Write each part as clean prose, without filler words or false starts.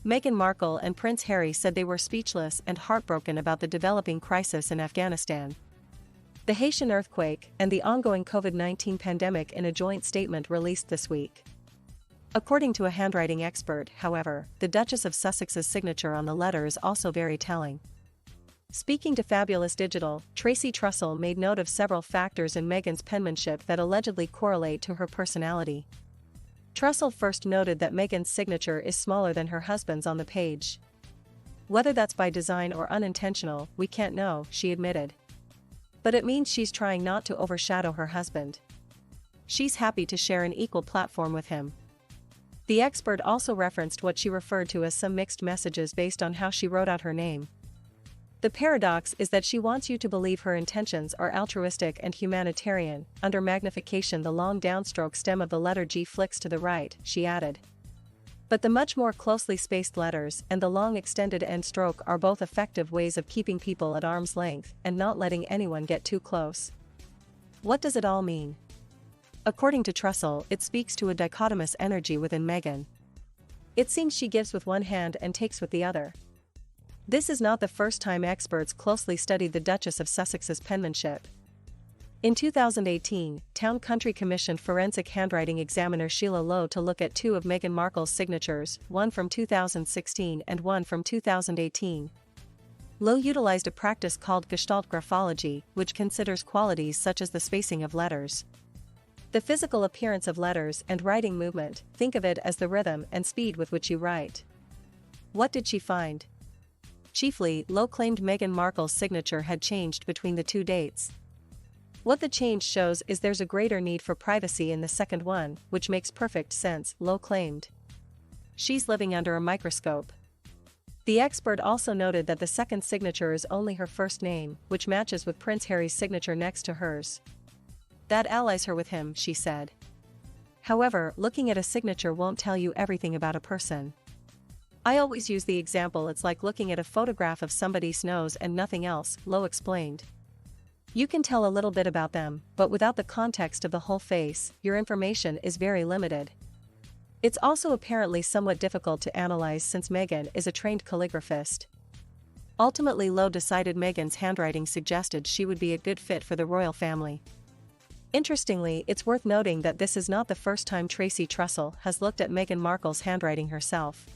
Meghan Markle and Prince Harry said they were speechless and heartbroken about the developing crisis in Afghanistan, the Haitian earthquake, and the ongoing COVID-19 pandemic in a joint statement released this week. According to a handwriting expert, however, the Duchess of Sussex's signature on the letter is also very telling. Speaking to Fabulous Digital, Tracy Trussell made note of several factors in Meghan's penmanship that allegedly correlate to her personality. Trussell first noted that Meghan's signature is smaller than her husband's on the page. Whether that's by design or unintentional, we can't know, she admitted. But it means she's trying not to overshadow her husband. She's happy to share an equal platform with him. The expert also referenced what she referred to as some mixed messages based on how she wrote out her name. The paradox is that she wants you to believe her intentions are altruistic and humanitarian. Under magnification, the long downstroke stem of the letter G flicks to the right, she added. But the much more closely spaced letters and the long extended end stroke are both effective ways of keeping people at arm's length and not letting anyone get too close. What does it all mean? According to Trussell, it speaks to a dichotomous energy within Meghan. It seems she gives with one hand and takes with the other. This is not the first time experts closely studied the Duchess of Sussex's penmanship. In 2018, Town Country commissioned forensic handwriting examiner Sheila Lowe to look at two of Meghan Markle's signatures, one from 2016 and one from 2018. Lowe utilized a practice called Gestalt graphology, which considers qualities such as the spacing of letters, the physical appearance of letters, and writing movement. Think of it as the rhythm and speed with which you write. What did she find? Chiefly, Lowe claimed Meghan Markle's signature had changed between the two dates. What the change shows is there's a greater need for privacy in the second one, which makes perfect sense, Lowe claimed. She's living under a microscope. The expert also noted that the second signature is only her first name, which matches with Prince Harry's signature next to hers. That allies her with him, she said. However, looking at a signature won't tell you everything about a person. I always use the example it's like looking at a photograph of somebody's nose and nothing else, Lowe explained. You can tell a little bit about them, but without the context of the whole face, your information is very limited. It's also apparently somewhat difficult to analyze since Meghan is a trained calligraphist. Ultimately, Lowe decided Meghan's handwriting suggested she would be a good fit for the royal family. Interestingly, it's worth noting that this is not the first time Tracy Trussell has looked at Meghan Markle's handwriting herself.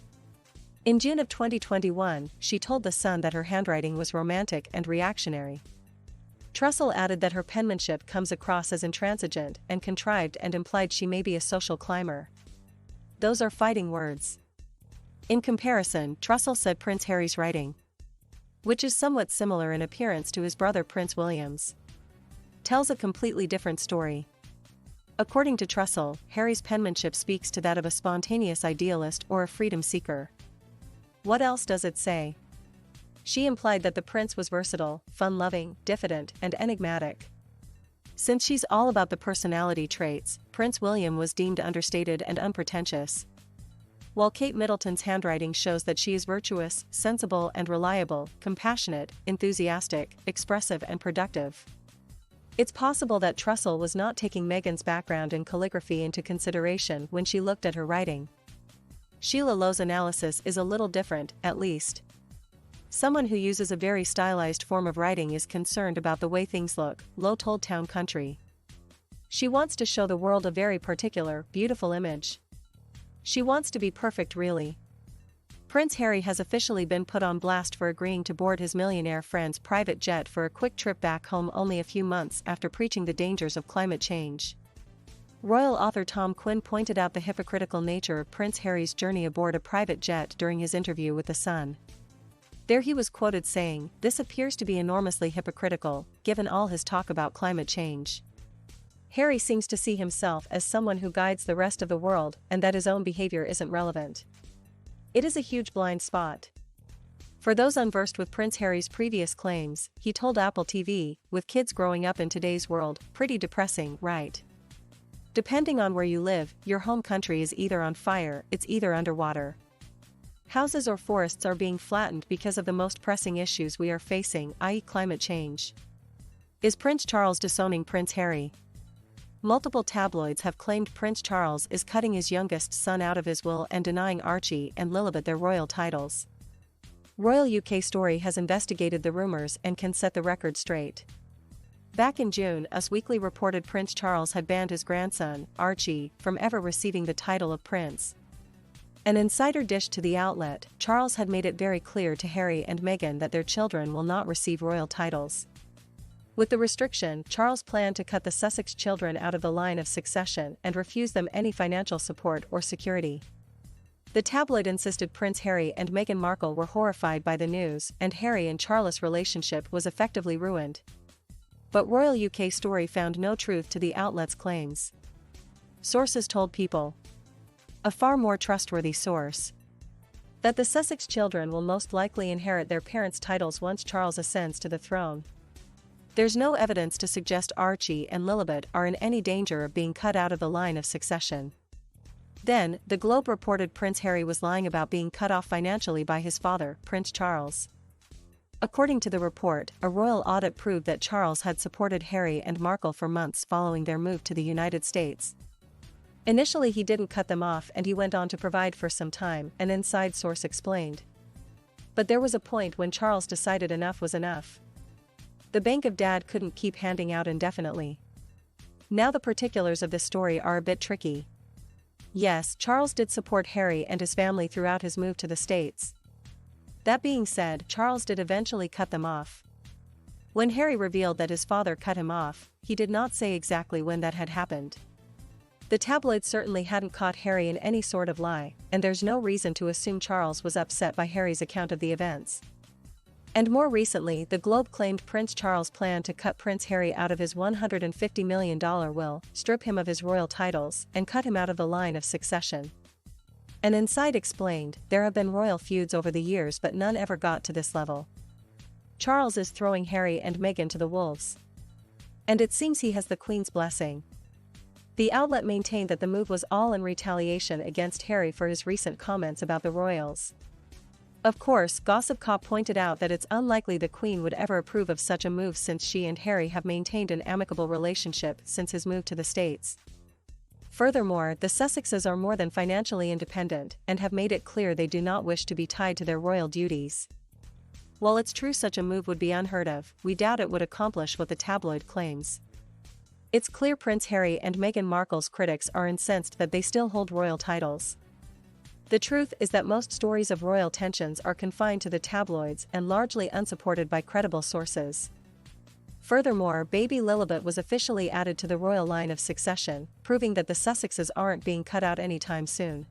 In June of 2021, she told The Sun that her handwriting was romantic and reactionary. Trussell added that her penmanship comes across as intransigent and contrived and implied she may be a social climber. Those are fighting words. In comparison, Trussell said Prince Harry's writing, which is somewhat similar in appearance to his brother Prince William's, tells a completely different story. According to Trussell, Harry's penmanship speaks to that of a spontaneous idealist or a freedom seeker. What else does it say? She implied that the prince was versatile, fun-loving, diffident, and enigmatic. Since she's all about the personality traits, Prince William was deemed understated and unpretentious, while Kate Middleton's handwriting shows that she is virtuous, sensible and reliable, compassionate, enthusiastic, expressive and productive. It's possible that Trussell was not taking Meghan's background in calligraphy into consideration when she looked at her writing. Sheila Lowe's analysis is a little different, at least. Someone who uses a very stylized form of writing is concerned about the way things look, Lowe told Town Country. She wants to show the world a very particular, beautiful image. She wants to be perfect, really. Prince Harry has officially been put on blast for agreeing to board his millionaire friend's private jet for a quick trip back home only a few months after preaching the dangers of climate change. Royal author Tom Quinn pointed out the hypocritical nature of Prince Harry's journey aboard a private jet during his interview with The Sun. There he was quoted saying, "This appears to be enormously hypocritical, given all his talk about climate change. Harry seems to see himself as someone who guides the rest of the world and that his own behavior isn't relevant. It is a huge blind spot." For those unversed with Prince Harry's previous claims, he told Apple TV, "With kids growing up in today's world, pretty depressing, right? Depending on where you live, your home country is either on fire, it's either underwater. Houses or forests are being flattened because of the most pressing issues we are facing, i.e. climate change. Is Prince Charles disowning Prince Harry? Multiple tabloids have claimed Prince Charles is cutting his youngest son out of his will and denying Archie and Lilibet their royal titles. Royal UK Story has investigated the rumors and can set the record straight. Back in June, Us Weekly reported Prince Charles had banned his grandson, Archie, from ever receiving the title of prince. An insider dish to the outlet, Charles had made it very clear to Harry and Meghan that their children will not receive royal titles. With the restriction, Charles planned to cut the Sussex children out of the line of succession and refuse them any financial support or security. The tabloid insisted Prince Harry and Meghan Markle were horrified by the news and Harry and Charles' relationship was effectively ruined. But Royal UK Story found no truth to the outlet's claims. Sources told People, a far more trustworthy source, that the Sussex children will most likely inherit their parents' titles once Charles ascends to the throne. There's no evidence to suggest Archie and Lilibet are in any danger of being cut out of the line of succession. Then, the Globe reported Prince Harry was lying about being cut off financially by his father, Prince Charles. According to the report, a royal audit proved that Charles had supported Harry and Markle for months following their move to the United States. Initially he didn't cut them off and he went on to provide for some time, an inside source explained. But there was a point when Charles decided enough was enough. The bank of dad couldn't keep handing out indefinitely. Now the particulars of this story are a bit tricky. Yes, Charles did support Harry and his family throughout his move to the States. That being said, Charles did eventually cut them off. When Harry revealed that his father cut him off, he did not say exactly when that had happened. The tabloids certainly hadn't caught Harry in any sort of lie, and there's no reason to assume Charles was upset by Harry's account of the events. And more recently, the Globe claimed Prince Charles planned to cut Prince Harry out of his $150 million will, strip him of his royal titles, and cut him out of the line of succession. An inside explained, there have been royal feuds over the years but none ever got to this level. Charles is throwing Harry and Meghan to the wolves. And it seems he has the Queen's blessing. The outlet maintained that the move was all in retaliation against Harry for his recent comments about the royals. Of course, Gossip Cop pointed out that it's unlikely the Queen would ever approve of such a move since she and Harry have maintained an amicable relationship since his move to the States. Furthermore, the Sussexes are more than financially independent and have made it clear they do not wish to be tied to their royal duties. While it's true such a move would be unheard of, we doubt it would accomplish what the tabloid claims. It's clear Prince Harry and Meghan Markle's critics are incensed that they still hold royal titles. The truth is that most stories of royal tensions are confined to the tabloids and largely unsupported by credible sources. Furthermore, baby Lilibet was officially added to the royal line of succession, proving that the Sussexes aren't being cut out anytime soon.